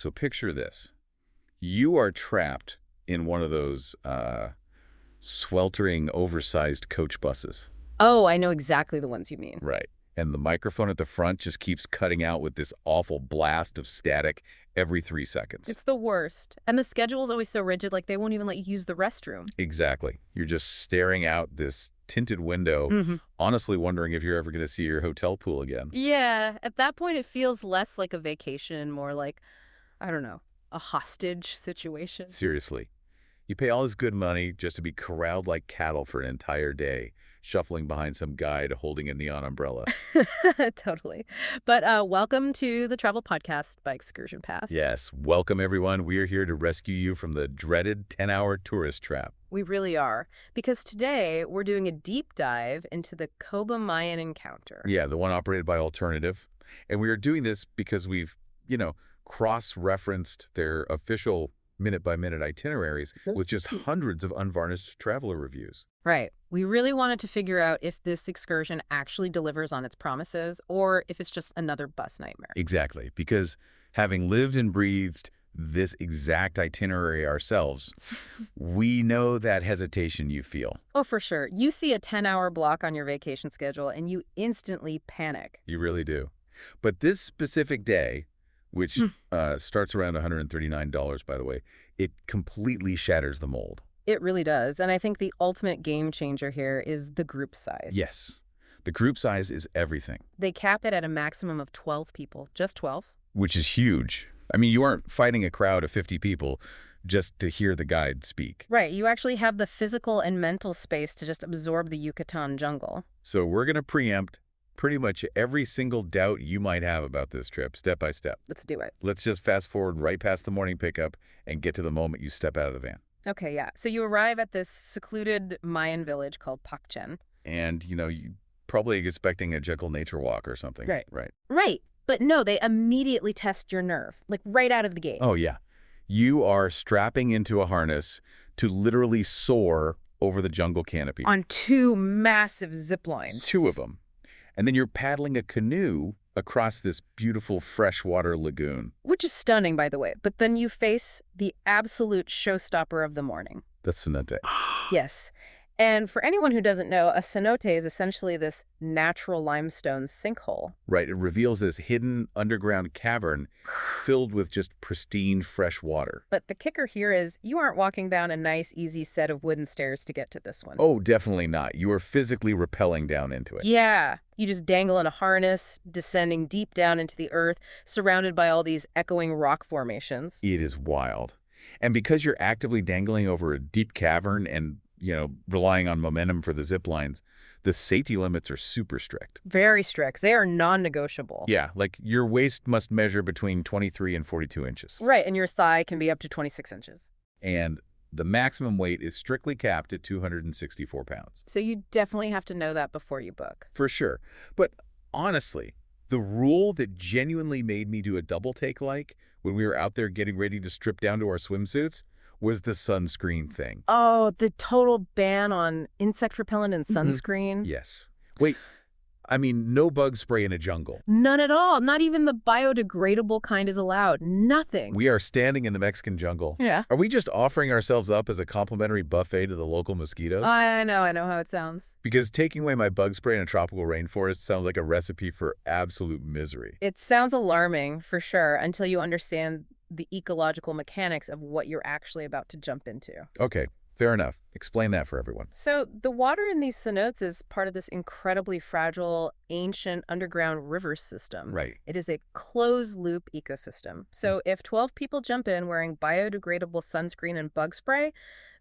So picture this. You are trapped in one of those sweltering, oversized coach buses. Oh, I know exactly the ones you mean. Right. And the microphone at the front just keeps cutting out with this awful blast of static every 3 seconds. It's the worst. And the schedule's always so rigid, like they won't even let you use the restroom. Exactly. You're just staring out this tinted window, honestly wondering if you're ever going to see your hotel pool again. Yeah, at that point it feels less like a vacation, more like, I don't know, a hostage situation. Seriously. You pay all this good money just to be corralled like cattle for an entire day, shuffling behind some guide holding a neon umbrella. Totally. But welcome to the Travel Podcast by ExcursionPass. Yes, welcome everyone. We are here to rescue you from the dreaded 10-hour tourist trap. We really are. Because today we're doing a deep dive into the Coba Mayan Encounter. Yeah, the one operated by Alternative. And we are doing this because we've, cross-referenced their official minute-by-minute itineraries with just hundreds of unvarnished traveler reviews. Right. We really wanted to figure out if this excursion actually delivers on its promises or if it's just another bus nightmare. Exactly, because having lived and breathed this exact itinerary ourselves, we know that hesitation you feel. Oh, for sure. You see a 10-hour block on your vacation schedule and you instantly panic. You really do. But this specific day, which starts around $139, by the way, it completely shatters the mold. It really does. And I think the ultimate game changer here is the group size. Yes. The group size is everything. They cap it at a maximum of 12 people, just 12. Which is huge. I mean, you aren't fighting a crowd of 50 people just to hear the guide speak. Right. You actually have the physical and mental space to just absorb the Yucatan jungle. So we're going to preempt pretty much every single doubt you might have about this trip, step by step. Let's do it. Let's just fast forward right past the morning pickup and get to the moment you step out of the van. Okay, yeah. So you arrive at this secluded Mayan village called Pakchen. And, you probably expecting a gentle nature walk or something. Right. Right. Right. But no, they immediately test your nerve, like right out of the gate. Oh, yeah. You are strapping into a harness to literally soar over the jungle canopy. On 2 massive zip lines. 2 of them. And then you're paddling a canoe across this beautiful freshwater lagoon. Which is stunning, by the way. But then you face the absolute showstopper of the morning. The cenote. Yes. And for anyone who doesn't know, a cenote is essentially this natural limestone sinkhole. Right. It reveals this hidden underground cavern filled with just pristine fresh water. But the kicker here is you aren't walking down a nice, easy set of wooden stairs to get to this one. Oh, definitely not. You are physically rappelling down into it. Yeah. You just dangle in a harness, descending deep down into the earth, surrounded by all these echoing rock formations. It is wild. And because you're actively dangling over a deep cavern and relying on momentum for the zip lines, the safety limits are super strict. Very strict. They are non-negotiable. Yeah, like your waist must measure between 23 and 42 inches. Right, and your thigh can be up to 26 inches. And the maximum weight is strictly capped at 264 pounds. So you definitely have to know that before you book. For sure. But honestly, the rule that genuinely made me do a double take when we were out there getting ready to strip down to our swimsuits was the sunscreen thing. Oh, the total ban on insect repellent and sunscreen? Yes. Wait, I mean, no bug spray in a jungle. None at all. Not even the biodegradable kind is allowed. Nothing. We are standing in the Mexican jungle. Yeah. Are we just offering ourselves up as a complimentary buffet to the local mosquitoes? I know how it sounds. Because taking away my bug spray in a tropical rainforest sounds like a recipe for absolute misery. It sounds alarming, for sure, until you understand the ecological mechanics of what you're actually about to jump into. Okay, fair enough. Explain that for everyone. So the water in these cenotes is part of this incredibly fragile, ancient underground river system. Right. It is a closed-loop ecosystem. So if 12 people jump in wearing biodegradable sunscreen and bug spray,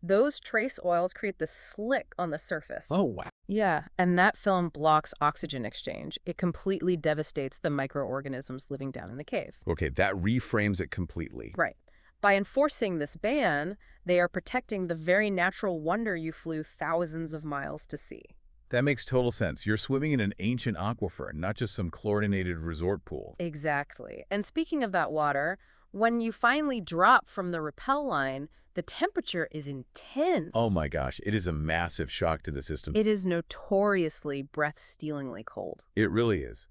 those trace oils create this slick on the surface. Oh, wow. Yeah, and that film blocks oxygen exchange. It completely devastates the microorganisms living down in the cave. Okay, that reframes it completely. Right. By enforcing this ban, they are protecting the very natural wonder you flew thousands of miles to see. That makes total sense. You're swimming in an ancient aquifer, not just some chlorinated resort pool. Exactly. And speaking of that water, when you finally drop from the rappel line, the temperature is intense. Oh my gosh, it is a massive shock to the system. It is notoriously breath-stealingly cold. It really is.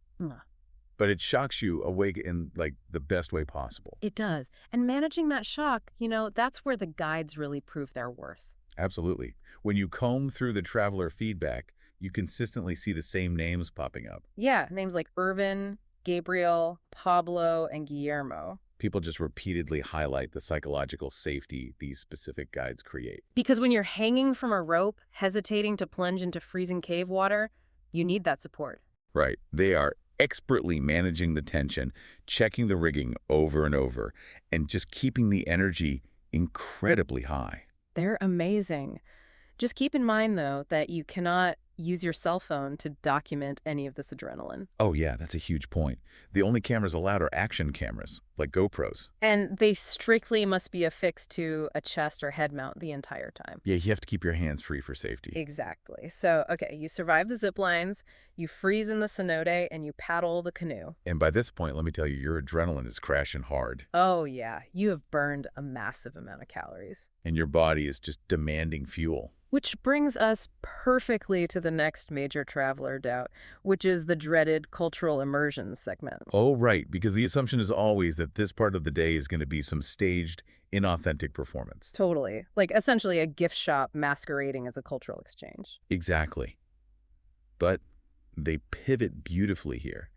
but it shocks you awake in, like, the best way possible. It does. And managing that shock, that's where the guides really prove their worth. Absolutely. When you comb through the traveler feedback, you consistently see the same names popping up. Yeah, names like Irvin, Gabriel, Pablo, and Guillermo. People just repeatedly highlight the psychological safety these specific guides create. Because when you're hanging from a rope, hesitating to plunge into freezing cave water, you need that support. Right. They are expertly managing the tension, checking the rigging over and over, and just keeping the energy incredibly high. They're amazing. Just keep in mind, though, that you cannot use your cell phone to document any of this adrenaline. Oh yeah, that's a huge point. The only cameras allowed are action cameras, like GoPros. And they strictly must be affixed to a chest or head mount the entire time. Yeah, you have to keep your hands free for safety. Exactly. So, okay, you survive the zip lines, you freeze in the cenote, and you paddle the canoe. And by this point, let me tell you, your adrenaline is crashing hard. Oh, yeah, you have burned a massive amount of calories. And your body is just demanding fuel. Which brings us perfectly to the next major traveler doubt, which is the dreaded cultural immersion segment. Oh, right, because the assumption is always that this part of the day is going to be some staged, inauthentic performance. Totally. Like essentially a gift shop masquerading as a cultural exchange. Exactly. But they pivot beautifully here.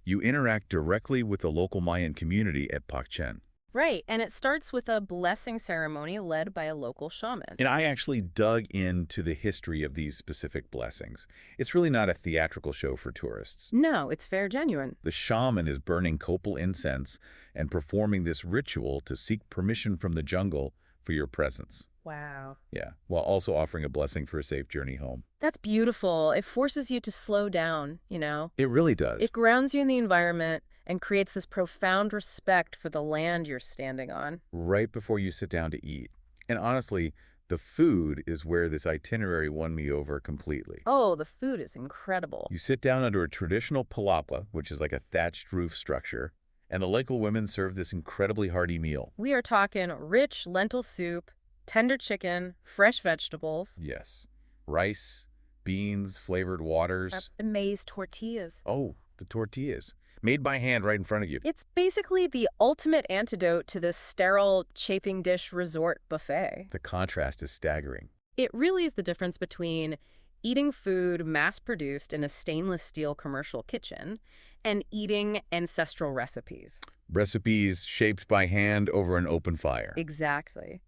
You interact directly with the local Mayan community at Pakchen. Right, and it starts with a blessing ceremony led by a local shaman. And I actually dug into the history of these specific blessings. It's really not a theatrical show for tourists. No, it's fair genuine. The shaman is burning copal incense and performing this ritual to seek permission from the jungle for your presence. Wow. Yeah, while also offering a blessing for a safe journey home. That's beautiful. It forces you to slow down, It really does. It grounds you in the environment and creates this profound respect for the land you're standing on. Right before you sit down to eat. And honestly, the food is where this itinerary won me over completely. Oh, the food is incredible. You sit down under a traditional palapa, which is like a thatched roof structure, and the local women serve this incredibly hearty meal. We are talking rich lentil soup, tender chicken, fresh vegetables. Yes. Rice, beans, flavored waters. Maize tortillas. Oh, the tortillas. Made by hand right in front of you. It's basically the ultimate antidote to this sterile chafing dish resort buffet. The contrast is staggering. It really is the difference between eating food mass-produced in a stainless steel commercial kitchen and eating ancestral recipes. Recipes shaped by hand over an open fire. Exactly.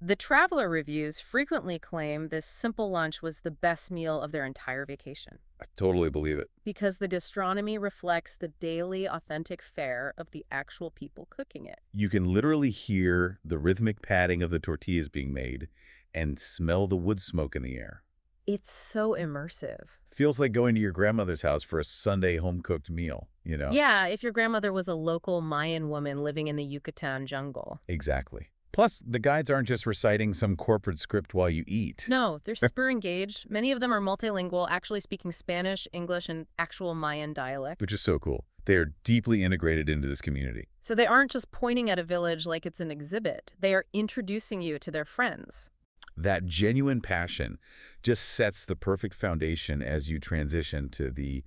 The traveler reviews frequently claim this simple lunch was the best meal of their entire vacation. I totally believe it. Because the gastronomy reflects the daily authentic fare of the actual people cooking it. You can literally hear the rhythmic patting of the tortillas being made and smell the wood smoke in the air. It's so immersive. Feels like going to your grandmother's house for a Sunday home-cooked meal, Yeah, if your grandmother was a local Mayan woman living in the Yucatan jungle. Exactly. Plus, the guides aren't just reciting some corporate script while you eat. No, they're super engaged. Many of them are multilingual, actually speaking Spanish, English, and actual Mayan dialect. Which is so cool. They are deeply integrated into this community. So they aren't just pointing at a village like it's an exhibit. They are introducing you to their friends. That genuine passion just sets the perfect foundation as you transition to the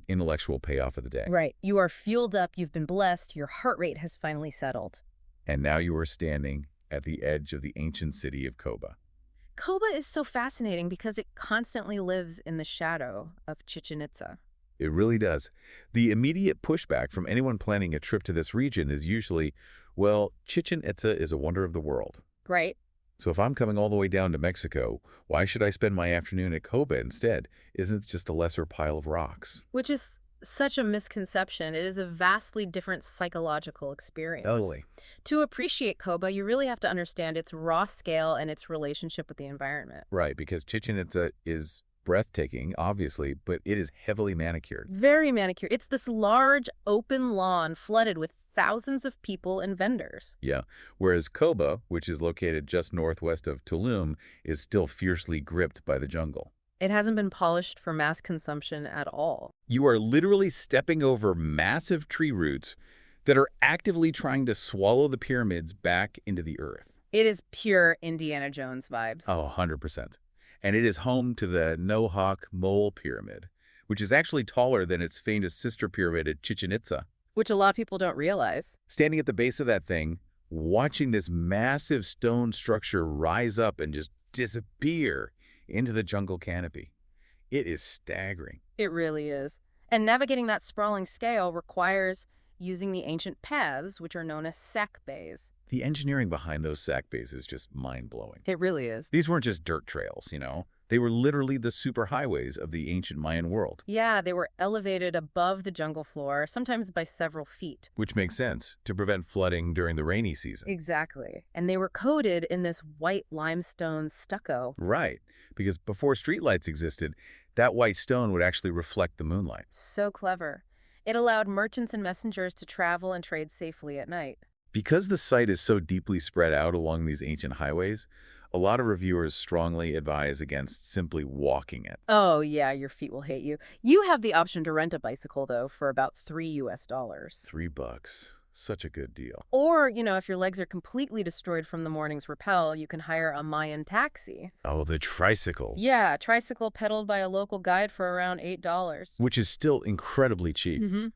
intellectual payoff of the day. Right. You are fueled up, you've been blessed, your heart rate has finally settled. And now you are standing at the edge of the ancient city of Coba. Coba is so fascinating because it constantly lives in the shadow of Chichen Itza. It really does. The immediate pushback from anyone planning a trip to this region is usually, well, Chichen Itza is a wonder of the world. Right. So if I'm coming all the way down to Mexico, why should I spend my afternoon at Coba instead? Isn't it just a lesser pile of rocks? Which is such a misconception. It is a vastly different psychological experience. Totally. To appreciate Coba, you really have to understand its raw scale and its relationship with the environment. Right, because Chichen Itza is breathtaking, obviously, but it is heavily manicured. Very manicured. It's this large, open lawn flooded with thousands of people and vendors. Yeah, whereas Coba, which is located just northwest of Tulum, is still fiercely gripped by the jungle. It hasn't been polished for mass consumption at all. You are literally stepping over massive tree roots that are actively trying to swallow the pyramids back into the earth. It is pure Indiana Jones vibes. Oh, 100%. And it is home to the Nohoch Mul pyramid, which is actually taller than its famous sister pyramid at Chichen Itza. Which a lot of people don't realize. Standing at the base of that thing, watching this massive stone structure rise up and just disappear into the jungle canopy. It is staggering. It really is. And navigating that sprawling scale requires using the ancient paths, which are known as Sacbes. The engineering behind those Sacbes is just mind-blowing. It really is. These weren't just dirt trails, you know? They were literally the superhighways of the ancient Mayan world. Yeah, they were elevated above the jungle floor, sometimes by several feet. Which makes sense, to prevent flooding during the rainy season. Exactly. And they were coated in this white limestone stucco. Right, because before streetlights existed, that white stone would actually reflect the moonlight. So clever. It allowed merchants and messengers to travel and trade safely at night. Because the site is so deeply spread out along these ancient highways, a lot of reviewers strongly advise against simply walking it. Oh, yeah, your feet will hate you. You have the option to rent a bicycle, though, for about $3. $3. Such a good deal. Or, if your legs are completely destroyed from the morning's rappel, you can hire a Mayan taxi. Oh, the tricycle. Yeah, a tricycle pedaled by a local guide for around $8. Which is still incredibly cheap. Mm-hmm.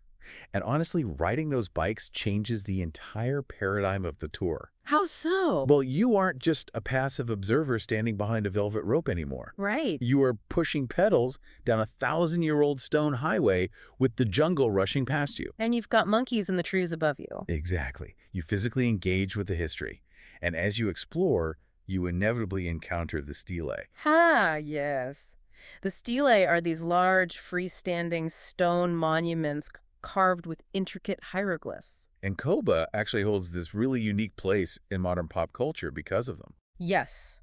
And honestly, riding those bikes changes the entire paradigm of the tour. How so? Well, you aren't just a passive observer standing behind a velvet rope anymore. Right. You are pushing pedals down a 1,000-year-old stone highway with the jungle rushing past you. And you've got monkeys in the trees above you. Exactly. You physically engage with the history. And as you explore, you inevitably encounter the stelae. Yes. The stelae are these large, freestanding stone monuments carved with intricate hieroglyphs. And Coba actually holds this really unique place in modern pop culture because of them. Yes,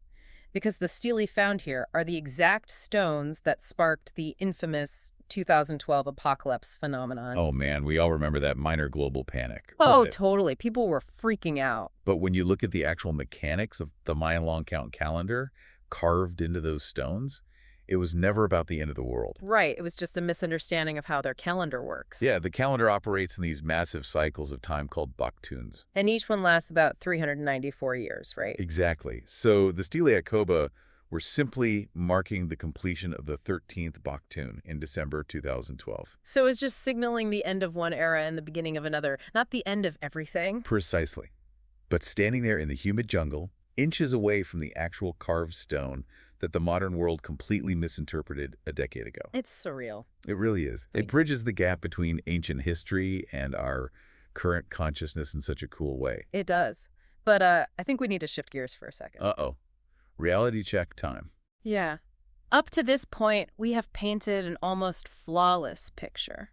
because the stelae found here are the exact stones that sparked the infamous 2012 apocalypse phenomenon. Oh man, we all remember that minor global panic. Oh, totally. People were freaking out. But when you look at the actual mechanics of the Mayan long count calendar carved into those stones, it was never about the end of the world. Right. It was just a misunderstanding of how their calendar works. Yeah, the calendar operates in these massive cycles of time called baktuns. And each one lasts about 394 years, right? Exactly. So the stelae at Coba were simply marking the completion of the 13th baktun in December 2012. So it was just signaling the end of one era and the beginning of another, not the end of everything. Precisely. But standing there in the humid jungle, inches away from the actual carved stone that the modern world completely misinterpreted a decade ago. It's surreal. It really is. It bridges the gap between ancient history and our current consciousness in such a cool way. It does. But I think we need to shift gears for a second. Uh-oh. Reality check time. Yeah. Up to this point, we have painted an almost flawless picture.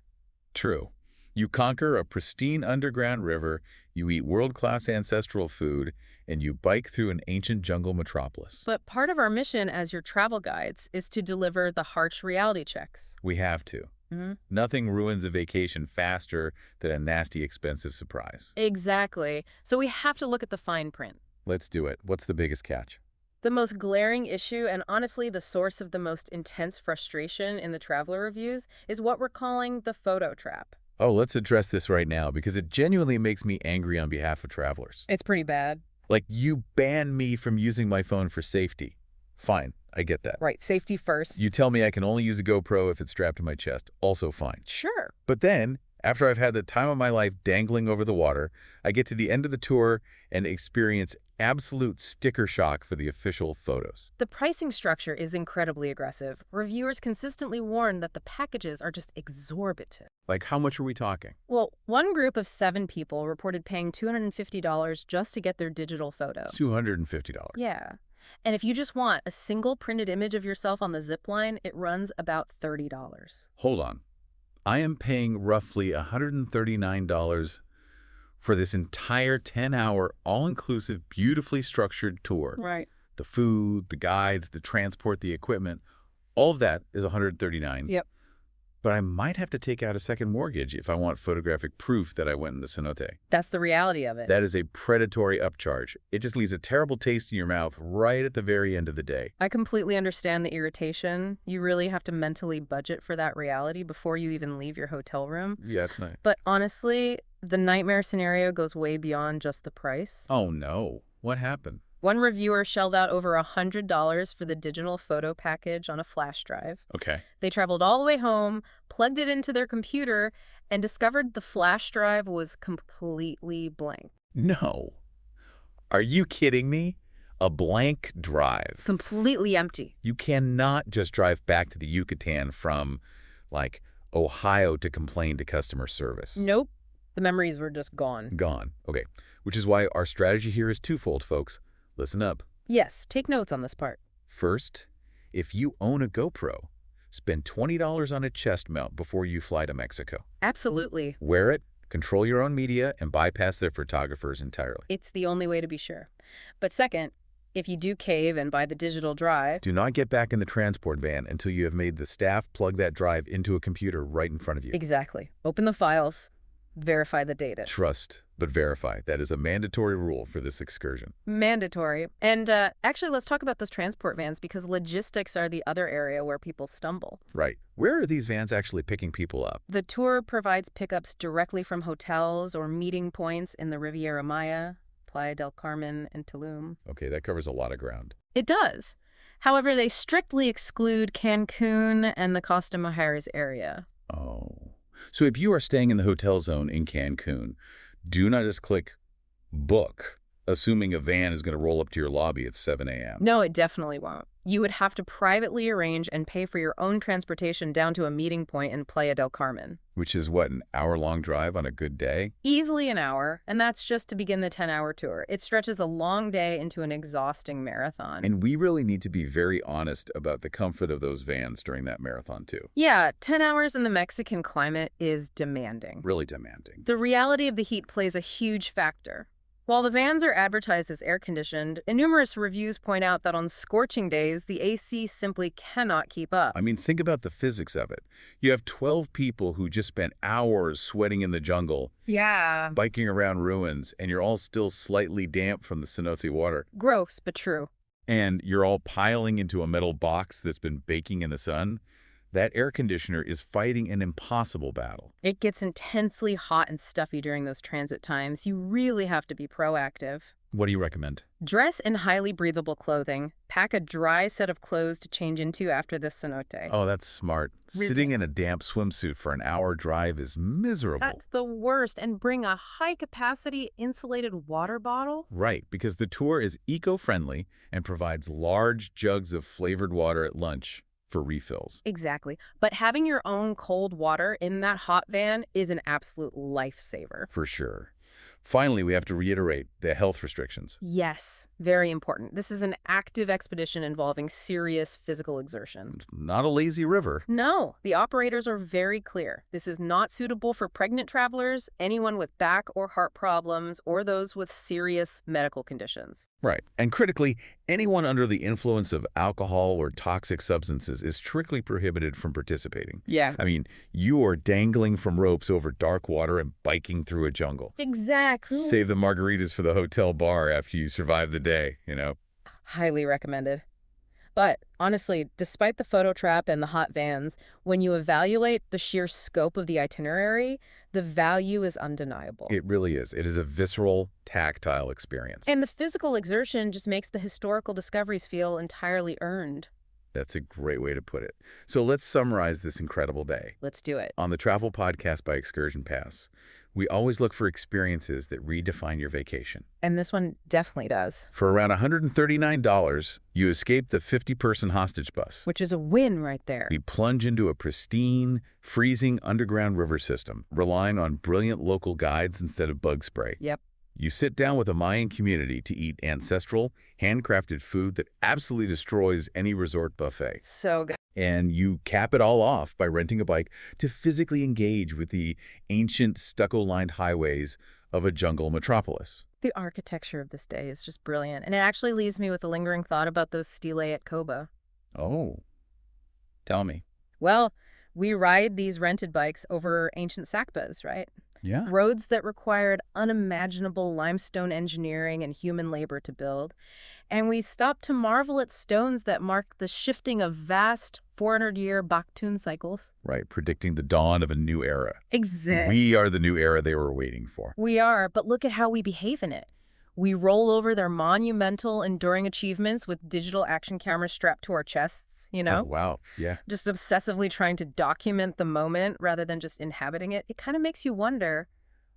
True. You conquer a pristine underground river, you eat world-class ancestral food, and you bike through an ancient jungle metropolis. But part of our mission as your travel guides is to deliver the harsh reality checks. We have to. Mm-hmm. Nothing ruins a vacation faster than a nasty, expensive surprise. Exactly. So we have to look at the fine print. Let's do it. What's the biggest catch? The most glaring issue, and honestly the source of the most intense frustration in the traveler reviews, is what we're calling the photo trap. Oh, let's address this right now because it genuinely makes me angry on behalf of travelers. It's pretty bad. Like, you ban me from using my phone for safety. Fine, I get that. Right, safety first. You tell me I can only use a GoPro if it's strapped to my chest. Also fine. Sure. But then, after I've had the time of my life dangling over the water, I get to the end of the tour and experience absolute sticker shock for the official photos. The pricing structure is incredibly aggressive. Reviewers consistently warn that the packages are just exorbitant. Like, how much are we talking? Well, one group of 7 people reported paying $250 just to get their digital photo. $250. Yeah. And if you just want a single printed image of yourself on the zip line, it runs about $30. Hold on. I am paying roughly $139 for this entire 10-hour, all-inclusive, beautifully structured tour. Right. The food, the guides, the transport, the equipment, all of that is $139. Yep. But I might have to take out a second mortgage if I want photographic proof that I went in the cenote. That's the reality of it. That is a predatory upcharge. It just leaves a terrible taste in your mouth right at the very end of the day. I completely understand the irritation. You really have to mentally budget for that reality before you even leave your hotel room. Yeah, it's nice. But honestly, the nightmare scenario goes way beyond just the price. Oh no. What happened? One reviewer shelled out over $100 for the digital photo package on a flash drive. Okay. They traveled all the way home, plugged it into their computer, and discovered the flash drive was completely blank. No. Are you kidding me? A blank drive. Completely empty. You cannot just drive back to the Yucatan from, like, Ohio to complain to customer service. Nope. The memories were just gone. Gone. Okay. Which is why our strategy here is twofold, folks. Listen up. Yes, take notes on this part. First, if you own a GoPro, spend $20 on a chest mount before you fly to Mexico. Absolutely. Wear it, control your own media, and bypass their photographers entirely. It's the only way to be sure. But second, if you do cave and buy the digital drive, Do not get back in the transport van until you have made the staff plug that drive into a computer right in front of you. exactly. Open the files, verify the data. Trust, but verify. That is a mandatory rule for this excursion. Mandatory. And actually, let's talk about those transport vans because logistics are the other area where people stumble. Right. Where are these vans actually picking people up? The tour provides pickups directly from hotels or meeting points in the Riviera Maya, Playa del Carmen, and Tulum. Okay, that covers a lot of ground. It does. However, they strictly exclude Cancun and the Costa Mujeres area. Oh. So if you are staying in the hotel zone in Cancun, do not just click book, assuming a van is going to roll up to your lobby at 7 a.m. No, it definitely won't. You would have to privately arrange and pay for your own transportation down to a meeting point in Playa del Carmen. Which is what, an hour-long drive on a good day? Easily an hour, and that's just to begin the 10-hour tour. It stretches a long day into an exhausting marathon. And we really need to be very honest about the comfort of those vans during that marathon, too. Yeah, 10 hours in the Mexican climate is demanding. Really demanding. The reality of the heat plays a huge factor. While the vans are advertised as air-conditioned, numerous reviews point out that on scorching days, the AC simply cannot keep up. I mean, think about the physics of it. You have 12 people who just spent hours sweating in the jungle, Yeah. biking around ruins, and you're all still slightly damp from the cenote water. Gross, but true. And you're all piling into a metal box that's been baking in the sun. That air conditioner is fighting an impossible battle. It gets intensely hot and stuffy during those transit times. You really have to be proactive. What do you recommend? Dress in highly breathable clothing. Pack a dry set of clothes to change into after the cenote. Oh, that's smart. Really? Sitting in a damp swimsuit for an hour drive is miserable. That's the worst. And bring a high-capacity insulated water bottle. Right, because the tour is eco-friendly and provides large jugs of flavored water at lunch for refills. Exactly. But having your own cold water in that hot van is an absolute lifesaver. For sure. Finally, we have to reiterate the health restrictions. Yes, very important. This is an active expedition involving serious physical exertion. It's not a lazy river. No, the operators are very clear. This is not suitable for pregnant travelers, anyone with back or heart problems, or those with serious medical conditions. Right. And critically, anyone under the influence of alcohol or toxic substances is strictly prohibited from participating. Yeah. I mean, you are dangling from ropes over dark water and biking through a jungle. Exactly. Save the margaritas for the hotel bar after you survive the day, Highly recommended. But honestly, despite the photo trap and the hot vans, when you evaluate the sheer scope of the itinerary, the value is undeniable. It really is. It is a visceral, tactile experience. And the physical exertion just makes the historical discoveries feel entirely earned. That's a great way to put it. So let's summarize this incredible day. Let's do it. On the Travel Podcast by ExcursionPass, we always look for experiences that redefine your vacation. And this one definitely does. For around $139, you escape the 50-person hostage bus. Which is a win right there. We plunge into a pristine, freezing underground river system, relying on brilliant local guides instead of bug spray. Yep. You sit down with a Mayan community to eat ancestral, handcrafted food that absolutely destroys any resort buffet. So good. And you cap it all off by renting a bike to physically engage with the ancient stucco-lined highways of a jungle metropolis. The architecture of this day is just brilliant. And it actually leaves me with a lingering thought about those stelae at Coba. Oh, tell me. Well, we ride these rented bikes over ancient Sacbes, right? Yeah. Roads that required unimaginable limestone engineering and human labor to build. And we stop to marvel at stones that mark the shifting of vast 400-year Baktun cycles. Right, predicting the dawn of a new era. Exactly. We are the new era they were waiting for. We are, but look at how we behave in it. We roll over their monumental, enduring achievements with digital action cameras strapped to our chests, Oh, wow. Yeah, just obsessively trying to document the moment rather than just inhabiting it. It kind of makes you wonder,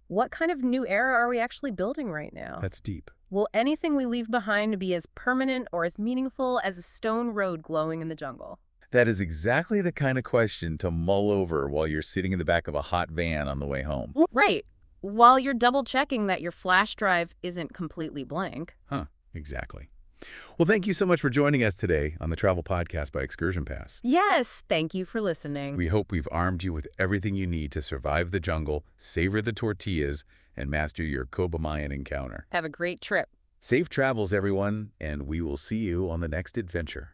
what kind of new era are we actually building right now? that's deep. Will anything we leave behind be as permanent or as meaningful as a stone road glowing in the jungle? That is exactly the kind of question to mull over while you're sitting in the back of a hot van on the way home. Right. While you're double checking that your flash drive isn't completely blank. Huh, exactly. Well, thank you so much for joining us today on the Travel Podcast by ExcursionPass. Yes, thank you for listening. We hope we've armed you with everything you need to survive the jungle, savor the tortillas, and master your Coba Mayan encounter. Have a great trip. Safe travels, everyone, and we will see you on the next adventure.